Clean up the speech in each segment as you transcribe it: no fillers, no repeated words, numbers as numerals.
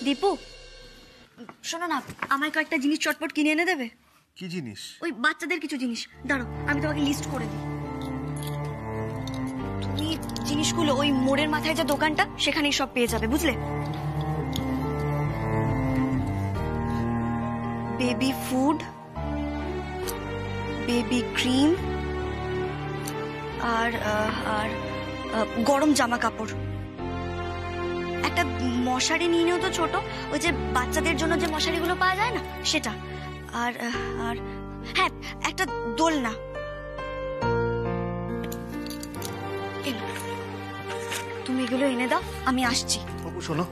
দীপু, শোনো না, আমায় কয়েকটা জিনিস চটপট কিনে এনে দেবে। কি জিনিস? ওই বাচ্চাদের কিছু জিনিস। দাঁড়ো, আমি তোমাকে লিস্ট করে দিই। তুমি জিনিসগুলো ওই মোড়ের মাথায় যে দোকানটা, সেখানেই সব পেয়ে যাবে, বুঝলে? বেবি ফুড, বেবি ক্রিম, আর গরম জামা কাপড়। একটা মশারি নিয়ে নিও তো, ছোট, ওই যে বাচ্চাদের জন্য যে মশারিগুলো পাওয়া যায় না, সেটা। আর আর হ্যাঁ, একটা দোলনা। তুমি এগুলো এনে দাও, আমি আসছি। বাবু শোনো,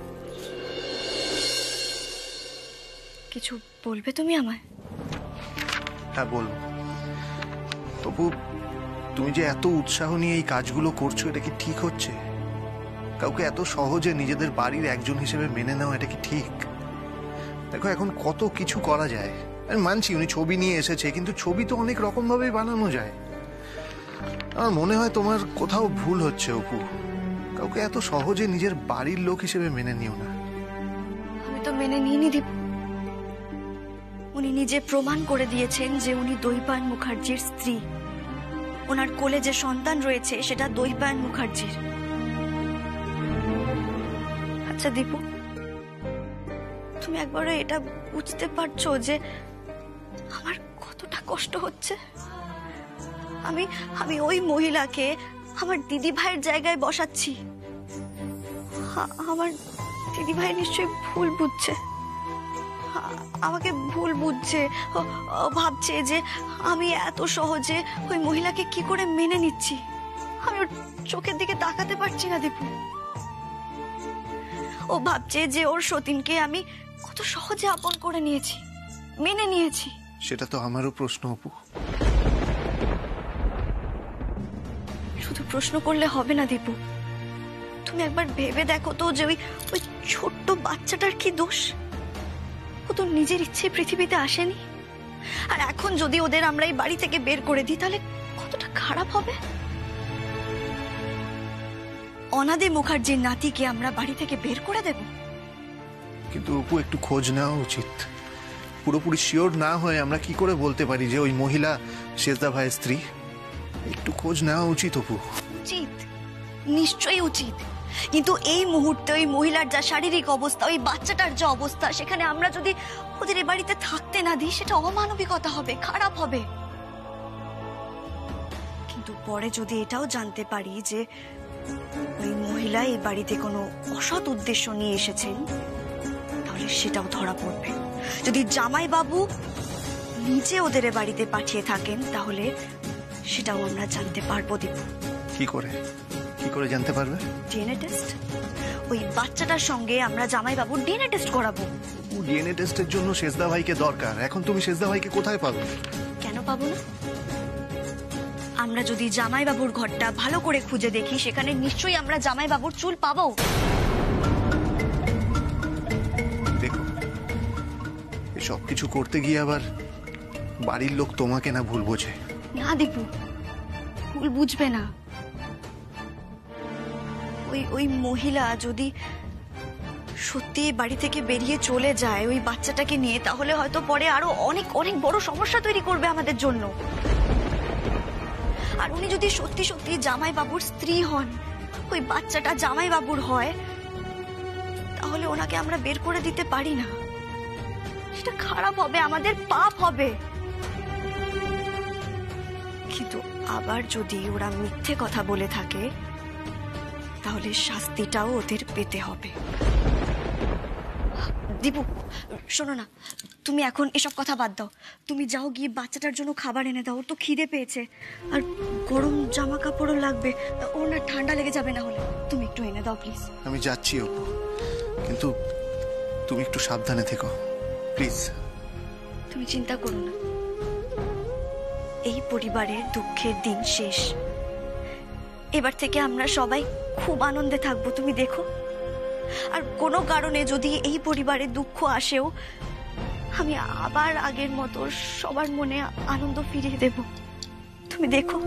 কিছু বলবে তুমি আমায়? হ্যাঁ বলবো। তবু তুমি যে এত উৎসাহ নিয়ে এই কাজগুলো করছো, এটা কি ঠিক হচ্ছে? কাউকে এত সহজে নিজেদের বাড়ির একজন হিসেবে মেনে নেওয়া, এটা কি ঠিক? দেখো, এখন কত কিছু করা যায়। আমি মানছি উনি ছবি নিয়ে এসেছে, কিন্তু ছবি তো অনেক রকম ভাবেই বানানো যায়। আমার মনে হয় তোমার কোথাও ভুল হচ্ছে অপু। কাউকে এত সহজে নিজের বাড়ির লোক হিসেবে মেনে নিও না। আমি তো মেনে নিইনি দীপু। উনি নিজে প্রমাণ করে দিয়েছেন যে উনি দৈপায়ন মুখার্জির স্ত্রী। ওনার কোলে যে সন্তান রয়েছে, সেটা দৈপায়ন মুখার্জির। আচ্ছা দীপু, তুমি একবারে এটা বুঝতে পারছো যে আমার কতটা কষ্ট হচ্ছে? আমি ওই মহিলাকে আমার দিদি ভাইয়ের জায়গায় বসাচ্ছি। আমার দিদি ভাই নিশ্চয়ই ভুল বুঝছে, আমাকে ভুল বুঝছে। ভাবছে যে আমি এত সহজে ওই মহিলাকে কি করে মেনে নিচ্ছি। আমি ওর চোখের দিকে তাকাতে পারছি না দীপু। ও ভাবছে যে ওর সতীনকে আমি কত সহজে আপন করে নিয়েছি, মেনে নিয়েছি। সেটা তো আমারও প্রশ্ন অপু। শুধু প্রশ্ন করলে হবে না দীপু। তুমি একবার ভেবে দেখো তো যে ওই ছোট্ট বাচ্চাটার কি দোষ? ও তো নিজের ইচ্ছে পৃথিবীতে আসেনি। আর এখন যদি ওদের আমরা এই বাড়ি থেকে বের করে দিই, তাহলে কতটা খারাপ হবে। অনাদি মুখার্জির নাতিকে আমরা বাড়ি থেকে বের করে দেব? কিন্তু অপু, একটু খোঁজ নেওয়া উচিত। পুরোপুরি শিওর না হয়ে আমরা কি করে বলতে পারি যে ওই মহিলা শেষদা ভাইয়ের স্ত্রী? একটু খোঁজ নেওয়া উচিত অপু। উচিত, নিশ্চয়ই উচিত। কিন্তু এই মুহূর্তে ওই মহিলার যা শারীরিক অবস্থা, ওই বাচ্চাটার যা অবস্থা, সেখানে আমরা যদি ওদের এ বাড়িতে থাকতে না দিই, সেটা অমানবিকতা হবে, খারাপ হবে। কিন্তু পরে যদি এটাও জানতে পারি যে ওই মহিলা এই বাড়িতে কোনো অসৎ উদ্দেশ্য নিয়ে এসেছেন, তাহলে সেটাও ধরা পড়বে। যদি জামাইবাবু নিজে ওদের এ বাড়িতে পাঠিয়ে থাকেন, তাহলে সেটাও আমরা জানতে পারবো দীপু। কি করে জানতে পারবে? DNA test. ওই বাচ্চাটার সঙ্গে আমরা জামাইবাবুর ডিএনএ টেস্ট করাবো। ডিএনএ টেস্টের জন্য শেষদা ভাইকে দরকার। এখন তুমি শেষদা ভাইকে কোথায় পাবে? কেন পাবো না? আমরা যদি জামাইবাবুর ঘরটা ভালো করে খুঁজে দেখি, সেখানে নিশ্চয়ই আমরা জামাইবাবুর চুল পাবো। দেখো, এসব কিছু করতে গিয়ে আবার বাড়ির লোক তোমাকে না ভুল বোঝে। না দীপু, ভুল বুঝবে না। ওই মহিলা যদি সত্যি বাড়ি থেকে বেরিয়ে চলে যায় ওই বাচ্চাটাকে নিয়ে, তাহলে হয়তো পরে আরো অনেক অনেক বড় সমস্যা তৈরি করবে আমাদের জন্য। আর উনি যদি সত্যি সত্যি জামাইবাবুর স্ত্রী হন, ওই বাচ্চাটা জামাইবাবুর হয়, তাহলে ওনাকে আমরা বের করে দিতে পারি না। সেটা খারাপ হবে, আমাদের পাপ হবে। কিন্তু আবার যদি ওরা মিথ্যে কথা বলে থাকে, তাহলে শাস্তিটাও ওদের পেতে হবে। দীপু শোনো না, তুমি এখন এসব কথা বাদ দাও। তুমি যাও, গিয়ে বাচ্চাটার জন্য খাবার এনে দাও, ওর তো খিদে পেয়েছে। আর গরম জামা কাপড়ও লাগবে, ওর না ঠান্ডা লেগে যাবে না হলে। তুমি একটু এনে দাও প্লিজ। আমি যাচ্ছি অপু, কিন্তু তুমি একটু সাবধানে থেকো প্লিজ। তুমি চিন্তা করো না, এই পরিবারের দুঃখের দিন শেষ। এবার থেকে আমরা সবাই খুব আনন্দে থাকবো, তুমি দেখো। আর কোনো কারণে যদি এই পরিবারে দুঃখ আসেও, আমি আবার আগের মতো সবার মনে আনন্দ ফিরিয়ে দেব, তুমি দেখো।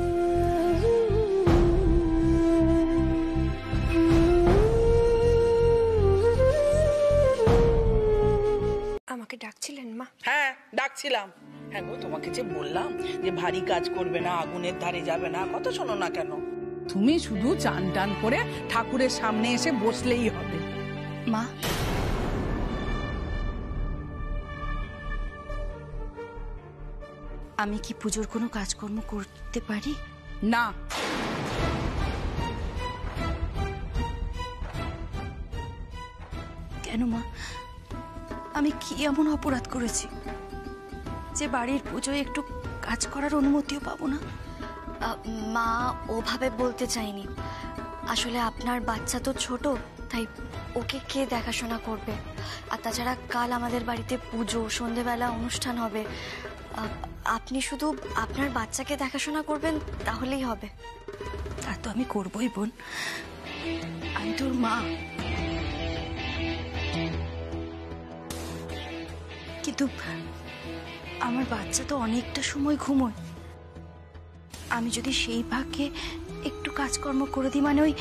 ডাকছিলাম। হ্যাঁ গো, তোমাকে যে বললাম যে ভারী কাজ করবে না, আগুনের ধারে যাবে না, কথা শোনো না কেন? তুমি শুধু চান টান করে ঠাকুরের সামনে এসে বসলেই হবে। মা, আমি কি পুজোর কোনো কাজকর্ম করতে পারি? না। কেন মা? আমি কি এমন অপরাধ করেছি যে বাড়ির পুজোয় একটু কাজ করার অনুমতিও পাবো না? মা, ওভাবে বলতে চাইনি। আসলে আপনার বাচ্চা তো ছোট, তাই ওকে কে দেখাশোনা করবে? আর তাছাড়া কাল আমাদের বাড়িতে পুজো, সন্ধেবেলা অনুষ্ঠান হবে। আপনি শুধু আপনার বাচ্চাকে দেখাশোনা করবেন, তাহলেই হবে। তা তো আমি করবই বোন, আমি তোর মা। কিন্তু আমার বাচ্চা তো অনেকটা সময় ঘুমোয়। আমি যদি সেই ভাগে একটু কাজকর্ম করে দিই, মানে ওই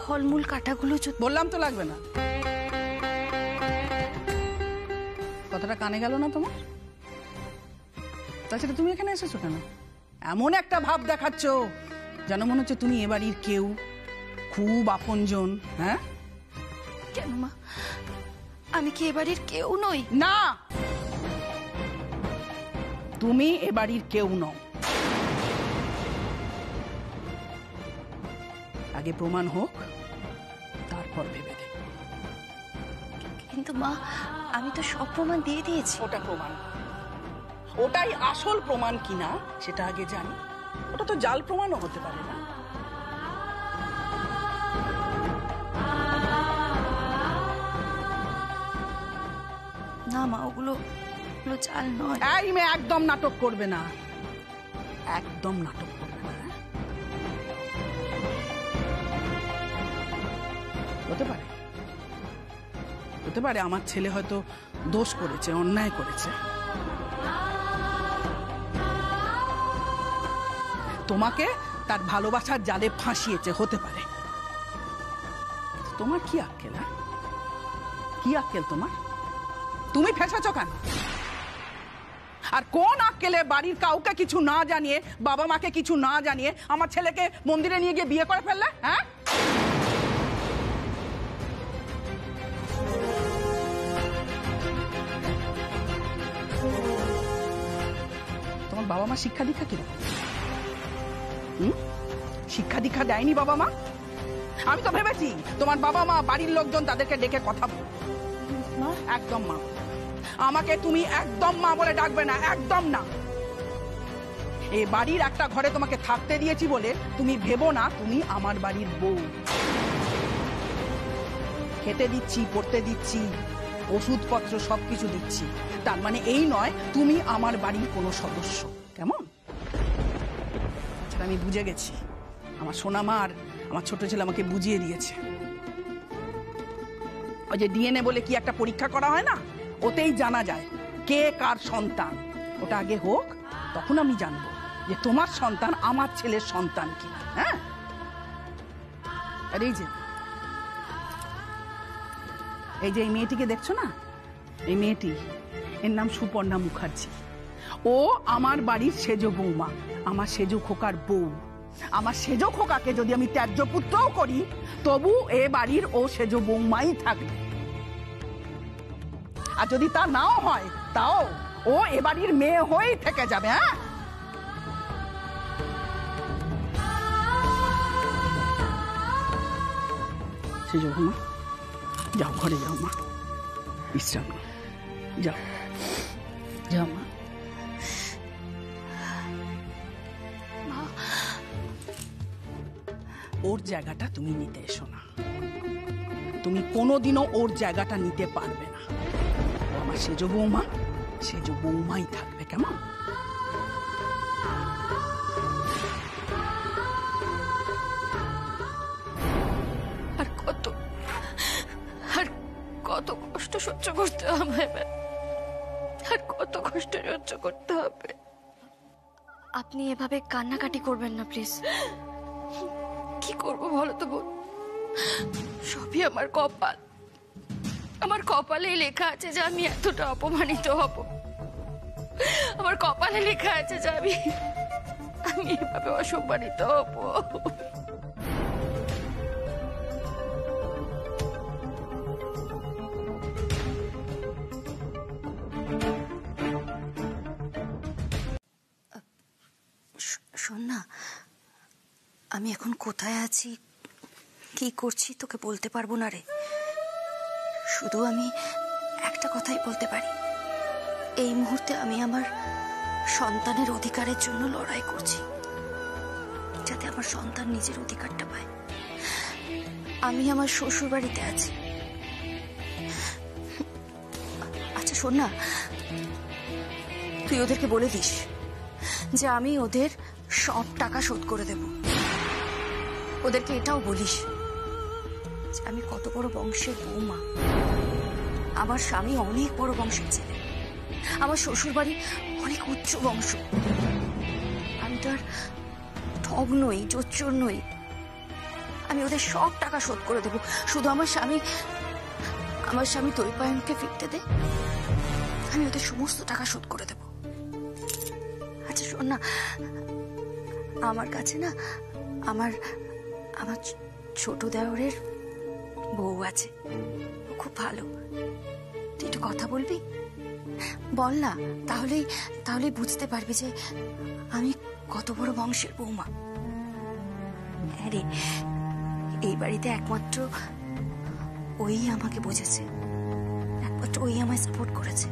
ফলমূল কাটাগুলো বললাম তো লাগবে না। কথাটা কানে গেল না তোমার? তাছাড়া তুমি এখানে এসেছো কেন? এমন একটা ভাব দেখাচ্ছ যেন মনে হচ্ছে তুমি এ বাড়ির কেউ, খুব আপনজন। হ্যাঁ কেন মা, আমি কি এ বাড়ির কেউ নই? না, তুমি এ বাড়ির কেউ নও। আগে প্রমাণ হোক, তারপর ভেবে দেখ। কিন্তু মা, আমি তো সব প্রমাণ দিয়ে দিয়েছি। ওটা প্রমাণ, ওটাই আসল প্রমাণ কিনা সেটা আগে জানি। ওটা তো জাল প্রমাণও হতে পারে না। না মা, ওগুলো জাল নয়। এই মেয়ে, একদম নাটক করবে না, একদম নাটক করবে না। হতে পারে, হতে পারে আমার ছেলে হয়তো দোষ করেছে, অন্যায় করেছে, তোমাকে তার ভালোবাসার জালে ফাঁসিয়েছে, হতে পারে। তোমার কি আক্কেল? কি আক্কেল তোমার? তুমি ফেঁসেছো কেন? আর কোন আক্কেলে বাড়ির কাউকে কিছু না জানিয়ে, বাবা মাকে কিছু না জানিয়ে আমার ছেলেকে মন্দিরে নিয়ে গিয়ে বিয়ে করে ফেললে? হ্যাঁ, তোমার বাবা মা শিক্ষা দীক্ষা কিরকম? শিক্ষা দীক্ষা দেয়নি বাবা মা? আমি তো ভেবেছি তোমার বাবা মা, বাড়ির লোকজন তাদেরকে ডেকে কথা বল। একদম মা, আমাকে তুমি একদম মা বলে ডাকবে না, একদম না। এই বাড়ির একটা ঘরে তোমাকে থাকতে দিয়েছি বলে তুমি ভেবো না তুমি আমার বাড়ির বউ। খেতে দিচ্ছি, পড়তে দিচ্ছি, ওষুধপত্র সবকিছু দিচ্ছি, তার মানে এই নয় তুমি আমার বাড়ির কোনো সদস্য। কেমন? আমি বুঝে গেছি, আমার সোনা মা আর আমার ছোট ছেলে আমাকে বুঝিয়ে দিয়েছে। ওই যে ডিএনএ বলে কি একটা পরীক্ষা করা হয় না, ওতেই জানা যায় কে কার সন্তান। ওটা আগে হোক, তখন আমি জানবো যে তোমার সন্তান আমার ছেলের সন্তান কিনা। হ্যাঁ, আর এই যে এই মেয়েটিকে দেখছো না, এই মেয়েটি, এর নাম সুপর্ণা মুখার্জি। ও আমার বাড়ির সেজ বৌমা, আমার সেজ খোকার বউ। আমার সেজ খোকাকে যদি আমি ত্যায্য পুত্রও করি, তবু এ বাড়ির ও সেজ বৌমাই থাকবে। আর যদি তা নাও হয়, তাও ও এ বাড়ির মেয়ে হয়েই থেকে যাবে। হ্যাঁ, সেজ বৌমা, যাও ঘরে যাও মা, বিশ্রাম নাও, যাও যাও মা। ওর জায়গাটা তুমি নিতে এসো না, তুমি কোনোদিনও ওর জায়গাটা নিতে পারবে না। আমার সেজ বৌমা, সেজ বৌমাই থাকবে। কেমন? আর কত কষ্ট সহ্য করতে হবে, আর কত কষ্ট সহ্য করতে হবে। আপনি এভাবে কান্নাকাটি করবেন না প্লিজ। কি করবো বলো তো বোন, সবই আমার কপাল। আমার কপালেই লেখা আছে যে আমি এতটা অপমানিত হব। আমার কপালে লেখা আছে যে আমি এভাবে অসম্মানিত হবো। শোন না, আমি এখন কোথায় আছি, কি করছি তোকে বলতে পারবো না রে। শুধু আমি একটা কথাই বলতে পারি, এই মুহূর্তে আমি আমার সন্তানের অধিকারের জন্য লড়াই করছি, যাতে আমার সন্তান নিজের অধিকারটা পায়। আমি আমার শ্বশুর বাড়িতে আছি। আচ্ছা শোন না, তুই ওদেরকে বলে দিস যে আমি ওদের সব টাকা শোধ করে দেব। ওদেরকে এটাও বলিস যে আমি কত বড় বংশের বৌমা, আমার স্বামী অনেক বড় বংশের ছেলে, আমার শ্বশুর বাড়ি অনেক উচ্চ বংশ। আমি তো আর ঠগ নই, জোচ্চোর নই। আমি ওদের সব টাকা শোধ করে দেব, শুধু আমার স্বামী তৈপায়নকে ফিরতে দে, আমি ওদের সমস্ত টাকা শোধ করে দেব। আচ্ছা শোন না, আমার কাছে না আমার ছোট দেওরের বউ আছে, ও খুব ভালো। তুই একটু কথা বলবি? বল না, তাহলেই বুঝতে পারবি যে আমি কত বড় বংশের বৌমা। হ্যাঁ রে, এই বাড়িতে একমাত্র ওই আমাকে বুঝেছে, একমাত্র ওই আমায় সাপোর্ট করেছে।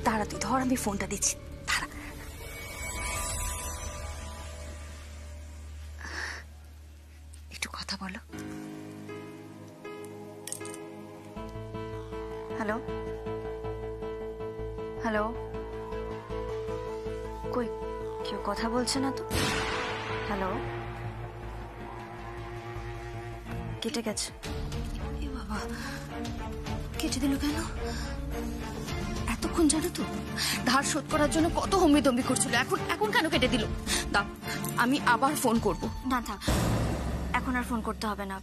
দাঁড়া তুই ধর, আমি ফোনটা দিচ্ছি, দাঁড়া। একটু কথা বলো। হ্যালো হ্যালো, কই কেউ কথা বলছে না তো? হ্যালো, কেটে গেছে। এ বাবা, কেটে দিল কেন? এতক্ষণ জানো তো ধার শোধ করার জন্য কত হম্বিতম্বি করছিল, এখন কেন কেটে দিল? দাও, আমি আবার ফোন করব। না থাক, এখন আর ফোন করতে হবে না,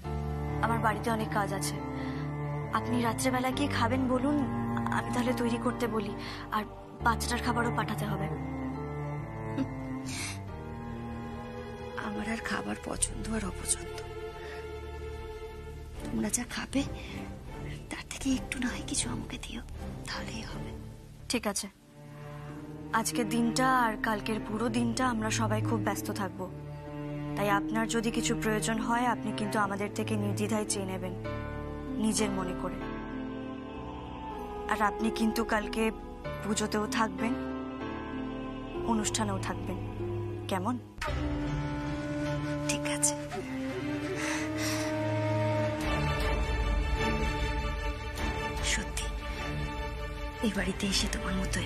আমার বাড়িতে অনেক কাজ আছে। আপনি রাত্রেবেলা কি খাবেন বলুন, আমি তাহলে তৈরি করতে বলি, আর বাচ্চাটার খাবারও পাঠাতে হবে। আমার আর খাবার পছন্দ আর অপছন্দ, তোমরা যা খাবে তার থেকে একটু না হয় কিছু আমাকে দিও, তাহলেই হবে। ঠিক আছে, আজকের দিনটা আর কালকের পুরো দিনটা আমরা সবাই খুব ব্যস্ত থাকব, তাই আপনার যদি কিছু প্রয়োজন হয় আপনি কিন্তু আমাদের থেকে নির্দ্বিধায় চেয়ে নেবেন, নিজের মনে করে। আর আপনি কিন্তু কালকে পুজোতেও থাকবেন, অনুষ্ঠানেও থাকবেন, কেমন? ঠিক আছে। সত্যি এই বাড়িতে এসে তোমার মতো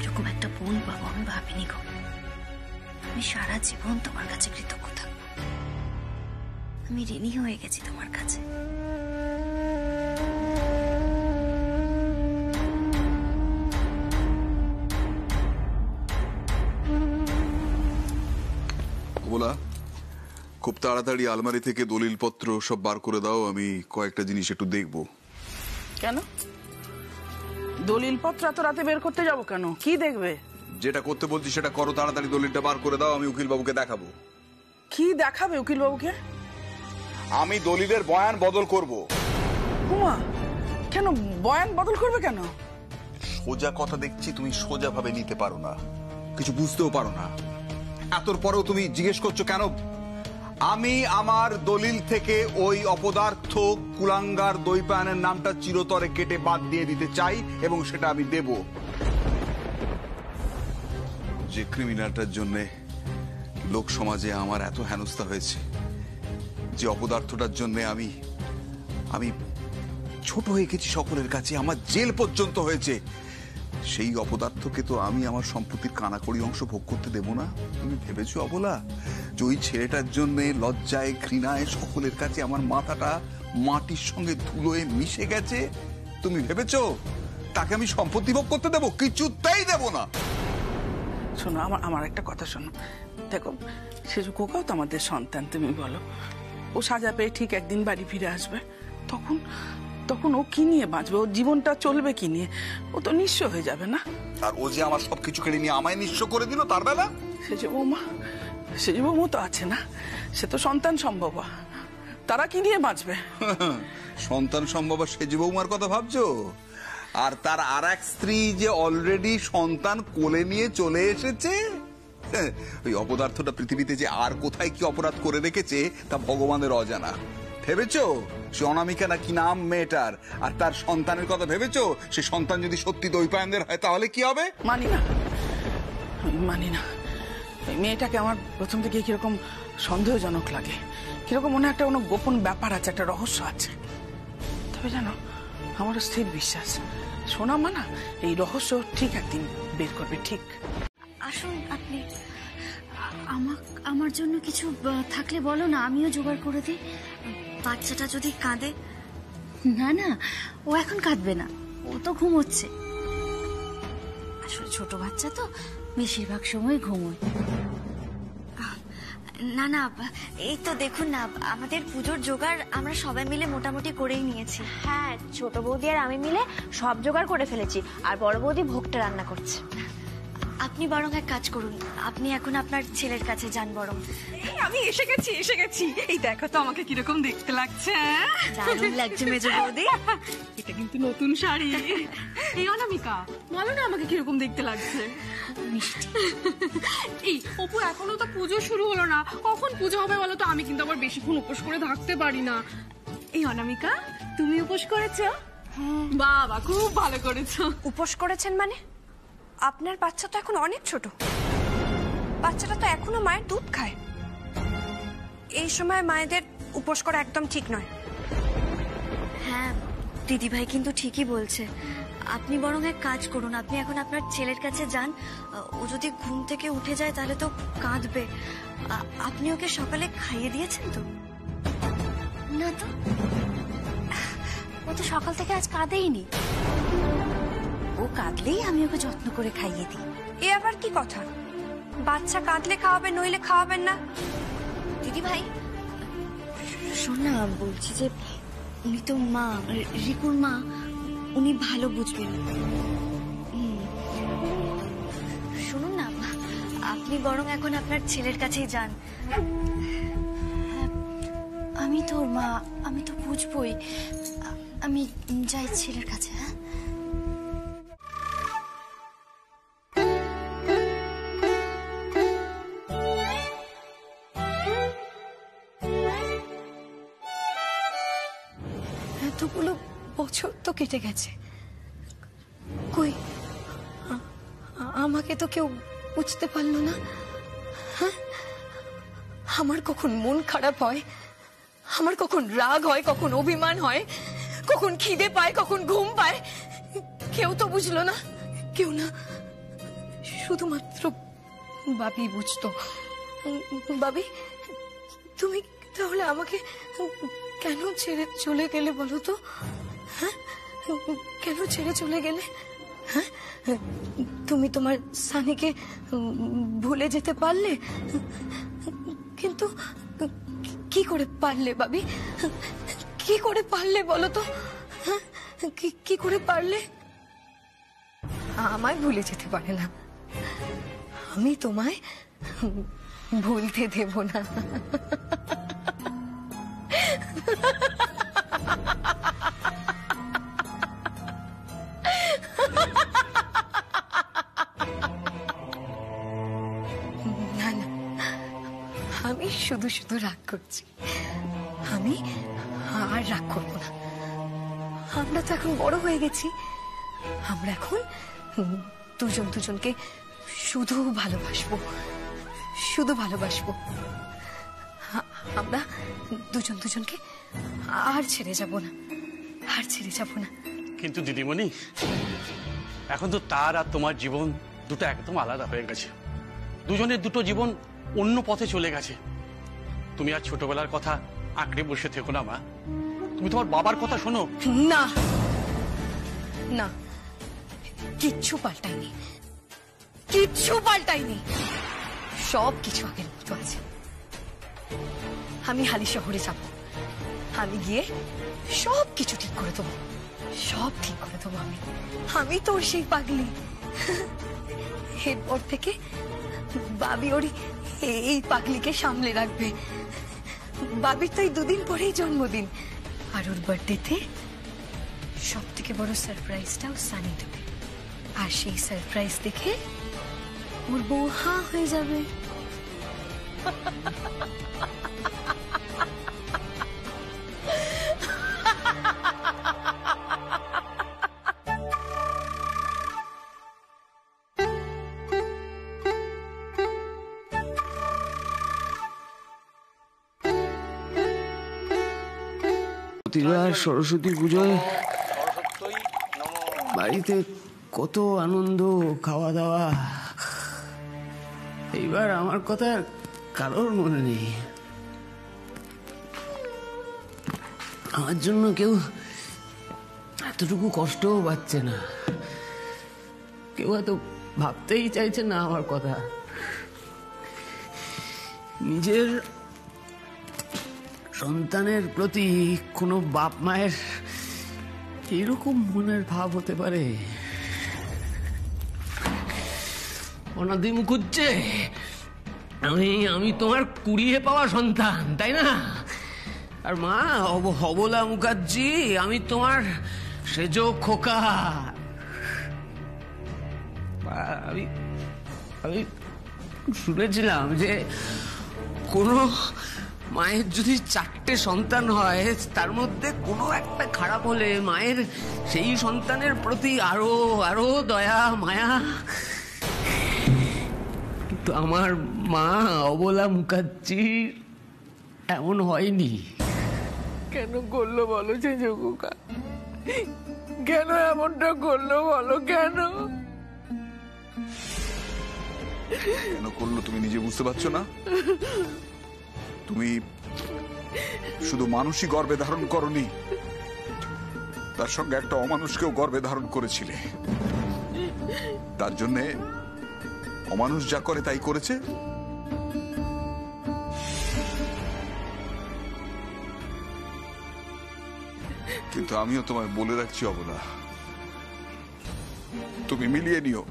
এরকম একটা বোন পাবো আমি ভাবিনি গো। আমি সারা জীবন তোমার কাছে কৃতজ্ঞ থাকবো, আমি ঋণী হয়ে গেছি তোমার কাছে। বলা, খুব তাড়াতাড়ি আলমারি থেকে দলিলপত্র সব বার করে দাও, আমি কয়েকটা জিনিস একটু দেখবো। কেন দলিলপত্র এত রাতে বের করতে যাব কেন? কি দেখবে? যেটা করতে বলছি সেটা করো, তাড়াতাড়ি দলিলটা বার করে দাও, আমি উকিল বাবুকে দেখাবো। কি দেখাবে উকিল বাবুকে? আমি দলিলের বয়ান বদল করব। হুমা, কেন বয়ান বদল করবে কেন? সোজা কথা দেখছি তুমি সোজা ভাবে নিতে পারো না, কিছু বুঝতেও পারো না। এতর পরেও তুমি জিজ্ঞেস করছো কেন? আমি আমার দলিল থেকে ওই অপদার্থ কুলাঙ্গার দৈপায়নের নামটা চিরতরে কেটে বাদ দিয়ে দিতে চাই, এবং সেটা আমি দেব। যে ক্রিমিনালটার জন্য লোক সমাজে আমার এত হেনস্থা হয়েছে, যে অপদার্থটার জন্য আমি ছোট হয়ে গেছি সকলের কাছে, আমার জেল পর্যন্ত হয়েছে, সেই অপদার্থকে তো আমি আমার সম্পত্তির কানাকড়ি অংশ ভোগ করতে দেব না। তুমি ভেবেছো অবলা যে ওই ছেলেটার জন্য লজ্জায় ঘৃণায় সকলের কাছে আমার মাথাটা মাটির সঙ্গে ধুলোয় মিশে গেছে? তুমি ভেবেছো তাকে আমি সম্পত্তি ভোগ করতে দেবো? কিছুতেই দেব না। শোনো, আমার একটা কথা শোনো, দেখো সেজু কোকাও তো আমাদের সন্তান, তুমি বলো ও সাজা পেয়ে ঠিক একদিন বাড়ি ফিরে আসবে, তখন ও কি নিয়ে বাঁচবে? ওর জীবনটা চলবে কি নিয়ে? ও তো নিঃস্ব হয়ে যাবে না? আর ও যে আমার সবকিছু কেড়ে নিয়ে আমায় নিঃস্ব করে দিল তার বেলা। সেজ বৌমা তো আছে না, সে তো সন্তান সম্ভবা, তারা কি নিয়ে বাঁচবে? সন্তান সম্ভব সেজ বৌমার কথা ভাবছো? আর তার আর এক স্ত্রী যে অলরেডি সন্তান কোলে নিয়ে চলে এসেছে। ওই অপদার্থটা পৃথিবীতে যে আর কোথায় কি অপরাধ করে রেখেছে তা ভগবানের অজানা। ভেবেছো সে অনামিকা না কি নাম মেয়েটার, আর তার সন্তানের কথা ভেবেছো? সে সন্তান যদি সত্যি দৈপায়নদের হয় তাহলে কি হবে? মানি না, মানি না। এই মেয়েটাকে আমার প্রথম থেকে কিরকম সন্দেহজনক লাগে, কিরকম মনে একটা কোনো গোপন ব্যাপার আছে, একটা রহস্য আছে। তবে জানো, আমার স্থির বিশ্বাস সোনা মা না এই রহস্য ঠিক একদিন বের করবে। ঠিক আসুন আপনি। আমার জন্য কিছু থাকলে বলো না, আমিও জোগাড় করে দিই। বাচ্চাটা যদি কাঁদে? না না, ও এখন কাঁদবে না, ও তো ঘুমোচ্ছে। আসলে ছোট বাচ্চা তো বেশিরভাগ সময় ঘুমোয়। না না, এই তো দেখুন না, আমাদের পুজোর জোগাড় আমরা সবাই মিলে মোটামুটি করেই নিয়েছি। হ্যাঁ, ছোট বৌদি আর আমি মিলে সব জোগাড় করে ফেলেছি, আর বড় বৌদি ভোগটা রান্না করছে। আপনি বরং এক কাজ করুন, আপনি এখন আপনার ছেলের কাছে যান বরং। আমি এসে গেছি। এই দেখো তো আমাকে কিরকম দেখতে লাগছে। দারুণ লাগছে মেজো বৌদি। এটা কিন্তু নতুন শাড়ি। এই অনামিকা, বলো না আমাকে কিরকম দেখতে লাগছে। এই অপু, এখনো তো পুজো শুরু হলো না, কখন পুজো হবে বলো তো? আমি কিন্তু আবার বেশিক্ষণ উপোস করে থাকতে পারি না। এই অনামিকা, তুমি উপোস করেছো? বাবা, খুব ভালো করেছো। উপোস করেছেন মানে? আপনার বাচ্চা তো এখন অনেক ছোট, বাচ্চাটা তো এখনো মায়ের দুধ খায়। এই সময় মায়েদের উপোস করা একদম ঠিক নয়। হ্যাঁ, দিদিভাই কিন্তু ঠিকই বলছে। আপনি বরং এক কাজ করুন, আপনি এখন আপনার ছেলের কাছে যান। ও যদি ঘুম থেকে উঠে যায় তাহলে তো কাঁদবে। আপনি ওকে সকালে খাইয়ে দিয়েছেন তো? না তো, ও তো সকাল থেকে আজ কাঁদেইনি। ও কাঁদলেই আমি ওকে যত্ন করে খাইয়ে দিই। এ আবার কি কথা? বাচ্চা কাঁদলে খাওয়াবেন, নইলে খাওয়াবেন না। দিদিভাই শোন না, বলছি যে উনি তো মা, রিকুর মা, উনি ভালো বুঝবেন। শুনুন না, আপনি বরং এখন আপনার ছেলের কাছেই যান। আমি তোর মা, আমি তো বুঝবই। আমি যাই ছেলের কাছে। হ্যাঁ, এতগুলো বছর তো কেটে গেছে, কই আমাকে তো কেউ বুঝতে পারলো না। হ্যাঁ, আমার কখন মন খারাপ হয়, আমার কখন রাগ হয়, কখন অভিমান হয়, কখন খিদে পায়, কখন ঘুম পায়, কেউ তো বুঝলো না। কেউ না, শুধুমাত্র বাবি বুঝতো। বাবি, তুমি তাহলে আমাকে কেন ছেড়ে চলে গেলে বলো তো? হ্যাঁ, কেন ছেড়ে চলে গেলে? হ্যাঁ, তুমি তোমার সানিকে ভুলে যেতে পারলে, কিন্তু কি করে পারলে বাবি? কি করে পারলে বলো তো? হ্যাঁ, কি করে পারলে? আমায় ভুলে যেতে পারে না, আমি তোমায় ভুলতে দেব না। না না, আমি শুধু শুধু রাগ করছি। আমি আর রাগ করবো না। আমরা তো এখন বড় হয়ে গেছি, আমরা এখন দুজন দুজনকে শুধু ভালোবাসবো, শুধু ভালোবাসবো। আমরা দুজন দুজনকে আর ছেড়ে যাব না, আর ছেড়ে যাব না। কিন্তু দিদিমণি, এখন তো তার আর তোমার জীবন দুটো একদম আলাদা হয়ে গেছে। দুজনের দুটো জীবন অন্য পথে চলে গেছে। তুমি আর ছোটবেলার কথা আঁকড়ে বসে থেকো না মা, তুমি তোমার বাবার কথা শোনো। না না, কিচ্ছু পাল্টায়নি, কিচ্ছু পাল্টায়নি, সব কিছু আগের মতো আছে। আমি হালি শহরে যাব, আমি গিয়ে সব কিছু ঠিক করে দেবো, সব ঠিক করে দেবো। আমি তোর সেই পাগলি। এরপর থেকে বাবি ওর এই পাগলিকে সামলে রাখবে। বাবির তো এই 2 দিন পরেই জন্মদিন, আর ওর বার্থডেতে সব থেকে বড় সারপ্রাইজটাও সানি দেবে। আর সেই সারপ্রাইজ দেখে ওর বউ হা হয়ে যাবে। প্রতিবার সরস্বতী পুজোয় বাড়িতে কত আনন্দ, খাওয়া দাওয়া। এইবার আমার কথা কারোর মনে নেই। আমার জন্য কেউ এতটুকু কষ্টও পাচ্ছে না, কেউ হয়তো ভাবতেই চাইছে না আমার কথা। নিজের সন্তানের প্রতি কোনো বাপ মায়ের এরকম মনের ভাব হতে পারে? অনাদি মুখুজ্জে, আমি তোমার কুড়িয়ে পাওয়া সন্তান, তাই না? আর মা অবলা মুখার্জি, আমি তোমার সেজ খোকা। আমি শুনেছিলাম যে কোনো মায়ের যদি 4টে সন্তান হয়, তার মধ্যে কোনো একটা খারাপ হলে মায়ের সেই সন্তানের প্রতি আরো আরো দয়া মায়া। কিন্তু আমার মা অবলা মুখার্জি এমন হয়নি। কেন করলো বলো সেজ খোকা? কেন এমনটা করলো বলো? কেন কেন করলো তুমি নিজে বুঝতে পারছো না? তুমি শুধু মানুষই গর্ভে ধারণ করনি, তার সঙ্গে একটা অমানুষকেও গর্ভে ধারণ করেছিলে। তার জন্যে অমানুষ যা করে তাই করেছে। কিন্তু আমিও তোমায় বলে রাখছি অবলা, তুমি মিলিয়ে নিও।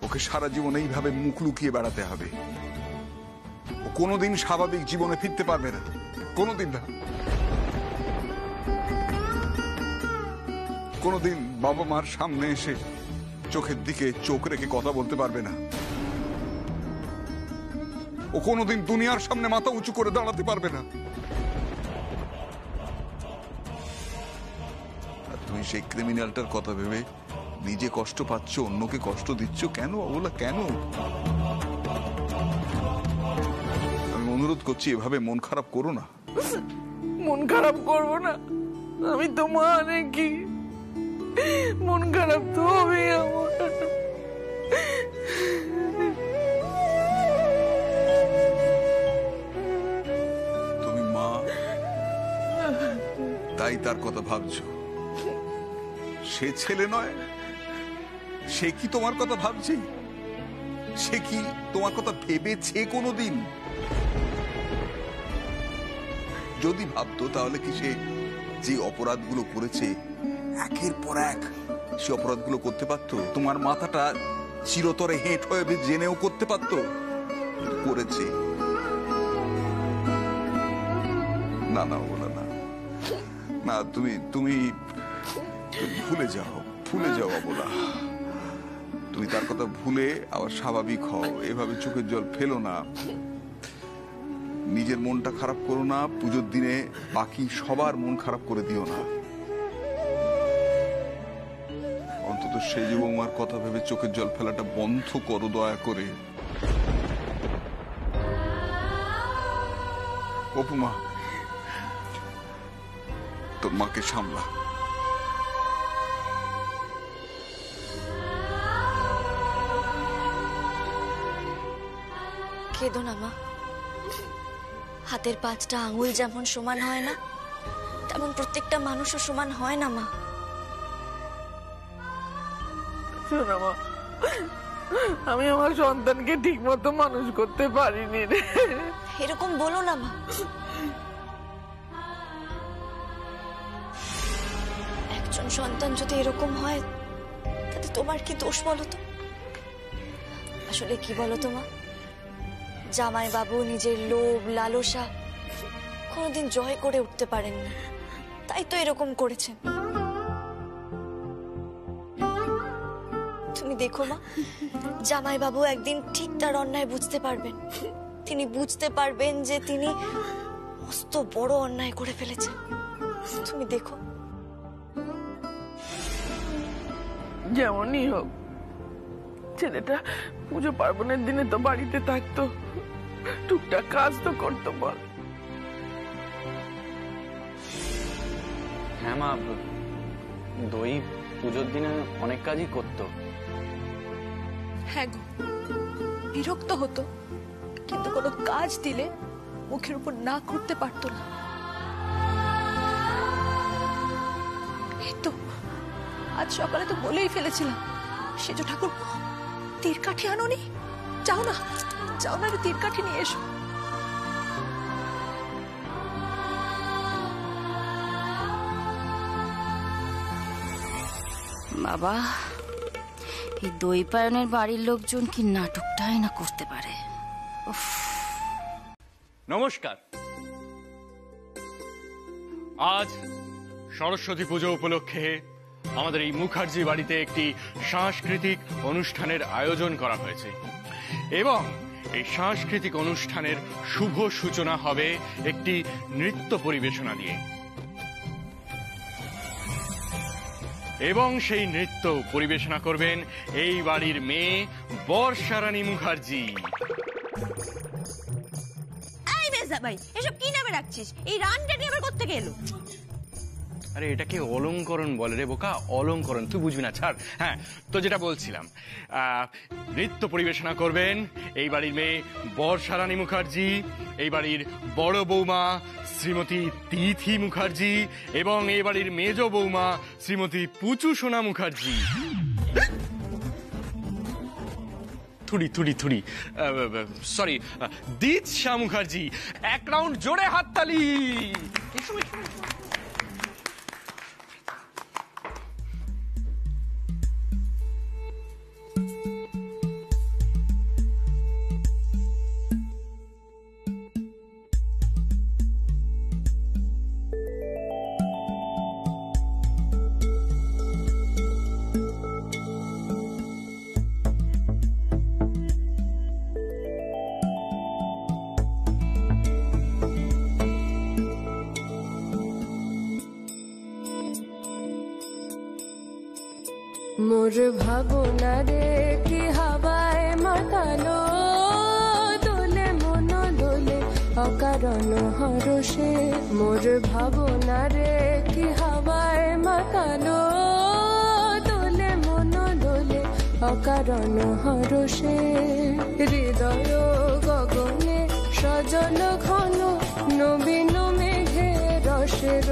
ওকে সারা জীবন এইভাবে মুখ লুকিয়ে বেড়াতে হবে। ও কোনোদিন স্বাভাবিক জীবনে ফিরতে পারবে না, কোনোদিন না। কোনোদিন বাবা মার সামনে এসে চোখের দিকে চোখ রেখে কথা বলতে পারবে না। ও কোনোদিন দুনিয়ার সামনে মাথা উঁচু করে দাঁড়াতে পারবে না। আর তুমি সেই ক্রিমিনালটার কথা ভেবে নিজে কষ্ট পাচ্ছ, অন্যকে কষ্ট দিচ্ছ কেন ওগুলা? কেন? আমি অনুরোধ করছি, এভাবে মন খারাপ করো না। মন খারাপ করবো না? আমি তো মা নাকি? মন খারাপ তো হবে আমার। তুমি মা, তাই তার কথা ভাবছো। সে ছেলে নয়, সে কি তোমার কথা ভাবছে? সে কি তোমার কথা ভেবেছে কোনোদিন? যদি ভাবতো তাহলে কি সে যে অপরাধগুলো করেছে একের পর এক সে অপরাধগুলো করতে পারতো? তোমার মাথাটা চিরতরে হেঁট হয়ে জেনেও করতে পারতো? করেছে না? না বলা না, না তুমি তুমি ভুলে যাও, ভুলে যাও অবলা। তুমি তার কথা ভুলে আবার স্বাভাবিক হও। এভাবে চোখের জল ফেলো না, নিজের মনটা খারাপ করো না। পুজোর দিনে বাকি সবার মন খারাপ করে দিও না। অন্তত সেই বৌমার কথা ভেবে চোখের জল ফেলাটা বন্ধ করো দয়া করে। অপুমা, তোর মাকে সামলা। কেঁদো না মা। হাতের 5টা আঙুল যেমন সমান হয় না, তেমন প্রত্যেকটা মানুষও সমান হয় না মা। শোনো মা, আমি আমার সন্তানকে ঠিক মতো মানুষ করতে পারিনি রে। এরকম বলো না মা। একজন সন্তান যদি এরকম হয় তাতে তোমার কি দোষ বলো তো? আসলে কি বলো তো মা, জামাই বাবু নিজের লোভ লালসা কোনোদিন জয় করে উঠতে পারেননি, তাই তো এরকম করেছেন। তুমি দেখো মা, জামাই বাবু একদিন ঠিক তার অন্যায় বুঝতে পারবেন। তিনি বুঝতে পারবেন যে তিনি মস্ত বড় অন্যায় করে ফেলেছেন। তুমি দেখো। যেমনই হোক, ছেলেটা পুজো পার্বণের দিনে তো বাড়িতে থাকতো, টুকটাক কাজ তো করতো। বল। হ্যাঁ মা, দই পুজোর দিনে অনেক কাজই করতো। হ্যাঁ গো, বিরক্ত হতো, কিন্তু কোনো কাজ দিলে মুখের উপর না করতে পারতো না। এই তো আজ সকালে তো বলেই ফেলেছিলাম, সেজ ঠাকুর তীর কাঠি আনোনি? যাও না, যাও না, তীর কাঠি নিয়ে এসো। বাবা, এই দই পায়নের বাড়ির লোকজন কি নাটকটাই না করতে পারে। নমস্কার। আজ সরস্বতী পুজো উপলক্ষে আমাদের এই মুখার্জি বাড়িতে একটি সাংস্কৃতিক অনুষ্ঠানের আয়োজন করা হয়েছে এবং এই সাংস্কৃতিক অনুষ্ঠানের শুভ সূচনা হবে একটি নৃত্য পরিবেশনা দিয়ে, এবং সেই নৃত্য পরিবেশনা করবেন এই বাড়ির মেয়ে বর্ষারানী মুখার্জি। এই মেজদা ভাই, এসব কি নামে রাখছিস? এই রানটাটি আবার কোত্থেকে এলো? আরে এটাকে অলংকরণ বলে রে বোকা, অলংকরণ, তুই বুঝবি না, ছাড়। হ্যাঁ, তো যেটা বলছিলাম, নৃত্য পরিবেশনা করবেন এই বাড়ির মেয়ে বর্ষারানী মুখার্জি, এই বাড়ির বড় বৌমা শ্রীমতী তিথি মুখার্জি এবং এই বাড়ির মেজ বৌমা শ্রীমতী পুচু সোনা মুখার্জি। থুড়ি থুড়ি থুড়ি সরি, দীৎসা মুখার্জি। এক রাউন্ড জোরে হাততালি। মোর ভাবনা রে কি হাওয়ায় মাতালো, দোলে মন দোলে অকারণ হরষে। মোর ভাবনা রে কি হাওয়ায় মাতালো, দোলে মন দোলে অকারণ হরষে। হৃদয় গগনে সজল ঘন নবীন মেঘে রসের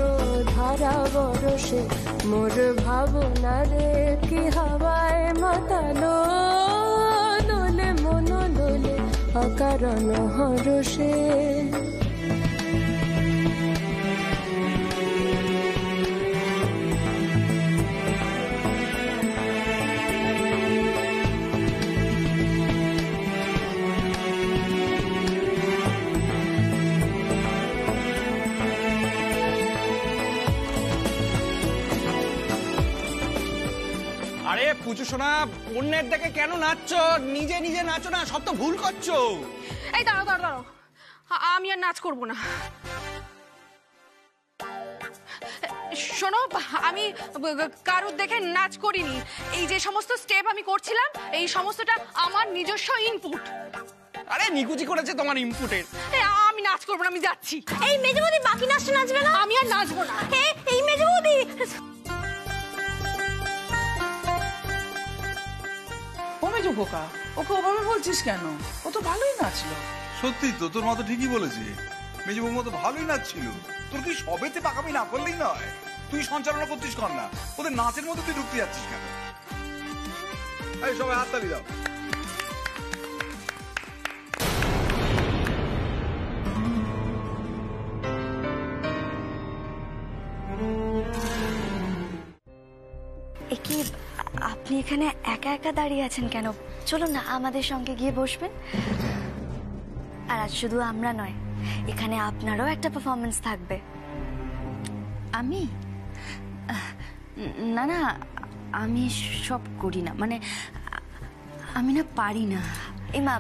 ধারা বরসে। মোর ভাবনা রে কি হাওয়ায় মাতালো, দোলে মন দোলে অকারণ হরষে। আরে পুচু সোনা, অন্যের দেখে কেন নাচছো? নিজে নিজে নাচো না, সব তো ভুল করছো। এই দাঁড়াও দাঁড়াও দাঁড়াও, আমি আর নাচ করবো না। শোনো, আমি কারুর দেখে নাচ করিনি। এই যে সমস্ত স্টেপ আমি করছিলাম, এই সমস্তটা আমার নিজস্ব ইনপুট। আরে নিকুচি করেছে তোমার ইনপুটের। আমি নাচ করবো না, আমি যাচ্ছি। এই মেজে বৌদি বাকি নাচটা নাচবে না? আমি আর নাচবো না। এই মেজে বৌদি, ও মেজো খোকা, ওকে ওভাবে বলছিস কেন? ও তো ভালোই নাচলো। সত্যি তো, তোর মা তো ঠিকই বলেছে, মেজো বৌমা তো ভালোই নাচছিল। তোর কি সবেতে পাকামি না করলেই নয়? তুই সঞ্চালনা করছিস কর না, ওদের নাচের মধ্যে তুই ঢুকতে যাচ্ছিস কেন? এই সবাই হাততালি দাও। কি আপনি এখানে একা একা দাঁড়িয়ে আছেন কেন? চলুন না আমাদের সঙ্গে গিয়ে বসবেন। আর আজ শুধু আমরা নয়, এখানে আপনারও একটা পারফরমেন্স থাকবে। আমি না না, আমি সব করি না, মানে আমি না পারি না। এমা,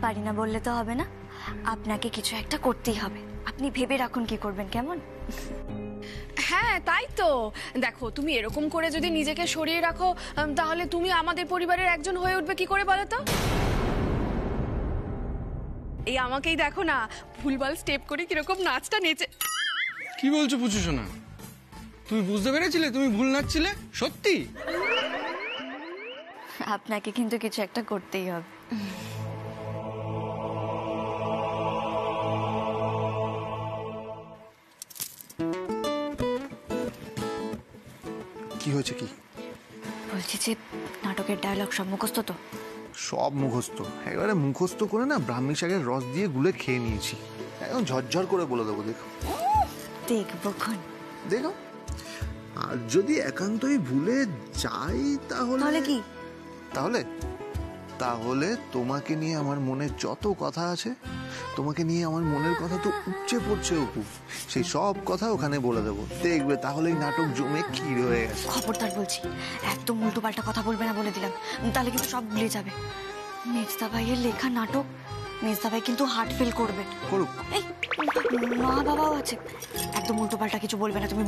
পারি না বললে তো হবে না, আপনাকে কিছু একটা করতেই হবে। আপনি ভেবে রাখুন কি করবেন, কেমন? হ্যাঁ তাই তো। দেখো, তুমি এরকম করে যদি নিজেকে সরিয়ে রাখো, তাহলে তুমি আমাদের পরিবারের একজন হয়ে উঠবে কি করে বলো তো? এই আমাকেই দেখো না, ভুলভাল স্টেপ করে কিরকম নাচটা নেচে। কি বলছো পুচু সোনা? তুমি বুঝতে পেরেছিলে তুমি ভুল নাচছিলে? সত্যি? আপনাকে কিন্তু কিছু একটা করতেই হবে। কি হয়েছে কি? বলছি যে নাটকের ডায়লগ সব মুখস্থ তো? সব মুখস্থ, একেবারে মুখস্থ করে না ব্রাহ্মী শাকের রস দিয়ে গুলে খেয়ে নিয়েছি। একদম ঝরঝর করে বলে দেবো, দেখো। দেখবো খন। দেখো, আর যদি একান্তই ভুলে যাই তাহলে কি? তাহলে তোমাকে নিয়ে আমার মনে যত কথা আছে, তোমাকে নিয়ে আমার মনের কথা তো উপচে পড়ছে অপু, সেই সব কথা ওখানে বলে দেবো। দেখবে তাহলেই নাটক জমে ক্ষীর হয়ে গেছে। খবরদার বলছি, একদম উল্টো পাল্টা কথা বলবে না বলে দিলাম, তাহলে কিন্তু সব ভুলে যাবে। মেজদা ভাইয়ের লেখা নাটক, মেজদা ভাই কিন্তু হার্ট ফেল করবে। করুক। এই মা বাবাও আছে, একদম উল্টো পাল্টা কিছু বলবে না তুমি।